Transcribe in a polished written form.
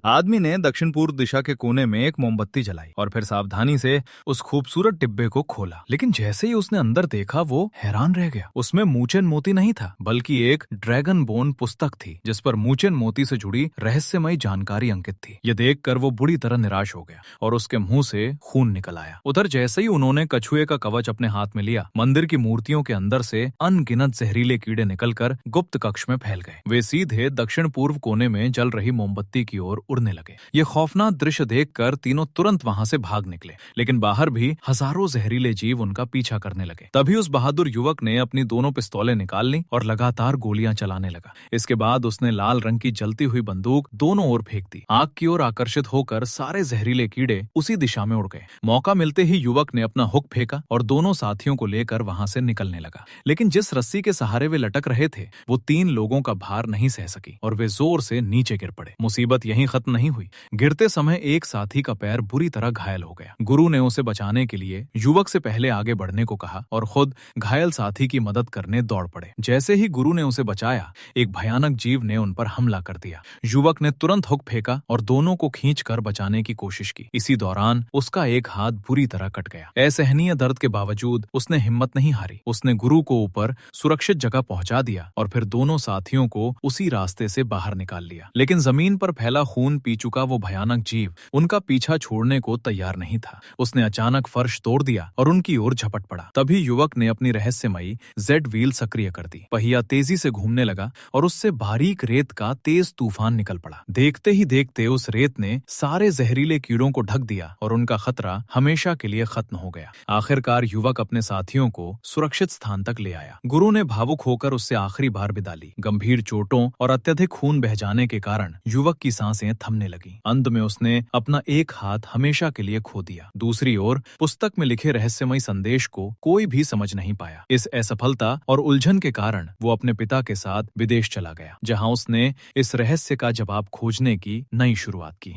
आदमी ने दक्षिण पूर्व दिशा के कोने में एक मोमबत्ती जलाई और फिर सावधानी से उस खूबसूरत डिब्बे को खोला। लेकिन जैसे ही उसने अंदर देखा वो हैरान रह गया। उसमें मूचेन मोती नहीं था, बल्कि एक ड्रैगन बोन पुस्तक थी जिस पर मूचेन मोती से जुड़ी रहस्यमयी जानकारी अंकित थी। ये देखकर वो बुरी तरह निराश हो गया और उसके मुंह से खून निकल आया। उधर जैसे ही उन्होंने कछुए का कवच अपने हाथ में लिया, मंदिर की मूर्तियों के अंदर से अनगिनत जहरीले कीड़े निकलकर गुप्त कक्ष में फैल गए। वे सीधे दक्षिण पूर्व कोने में जल रही मोमबत्ती की ओर उड़ने लगे। ये खौफनाक दृश्य देखकर तीनों तुरंत वहां से भाग निकले, लेकिन बाहर भी हजारों जहरीले जीव उनका पीछा करने लगे। तभी उस बहादुर युवक ने अपनी दोनों पिस्तौलें निकाल ली और लगातार गोलियां चलाने लगा। इसके बाद उसने लाल रंग की जलती हुई बंदूक दोनों ओर फेंक दी। आग की ओर आकर्षित होकर सारे जहरीले कीड़े उसी दिशा में उड़ गए। मौका मिलते ही युवक ने अपना हुक फेंका और दोनों साथियों को लेकर वहां से निकलने लगा। लेकिन जिस रस्सी के सहारे वे लटक रहे थे वो 3 लोगों का भार नहीं सह सकी और वे जोर से नीचे गिर पड़े। मुसीबत यहीं खत्म नहीं हुई। गिरते समय एक साथी का पैर बुरी तरह घायल हो गया। गुरु ने उसे बचाने के लिए युवक से पहले आगे बढ़ने को कहा और खुद घायल साथी की मदद करने दौड़ पड़े। जैसे ही गुरु ने उसे बचाया, एक भयानक जीव ने उन पर हमला कर दिया। युवक ने तुरंत हुक फेंका और दोनों को खींचकर बचाने की कोशिश की। इसी दौरान उसका एक हाथ बुरी तरह कट गया। असहनीय दर्द के बावजूद उसने हिम्मत नहीं हारी। उसने गुरु को ऊपर सुरक्षित जगह पहुंचा दिया और फिर दोनों साथियों को उसी रास्ते से बाहर निकाल लिया। लेकिन जमीन पर फैला खून पी चुका वो भयानक जीव उनका पीछा छोड़ने को तैयार नहीं था। उसने अचानक फर्श तोड़ दिया और उनकी ओर झपट पड़ा। तभी युवक ने अपनी रहस्यमयी जेड व्हील सक्रिय कर दी। पहिया तेजी से घूमने लगा और उससे बारीक रेत का तेज तूफान निकल पड़ा। देखते ही देखते उस रेत ने सारे जहरीले कीड़ों को ढक दिया और उनका खतरा हमेशा के लिए खत्म हो गया। आखिरकार युवक अपने साथियों को सुरक्षित स्थान तक ले आया। गुरु ने भावुक होकर उससे आखिरी बार विदा ली। गंभीर चोटों और अत्यधिक खून बह जाने के कारण युवक की सांसें थमने लगी। अंत में उसने अपना एक हाथ हमेशा के लिए खो दिया। दूसरी ओर पुस्तक में लिखे रहस्यमयी संदेश को कोई भी समझ नहीं पाया। इस असफलता और उलझन के कारण वो अपने पिता के साथ विदेश चला गया, जहां उसने इस रहस्य का जवाब खोजने की नई शुरुआत की।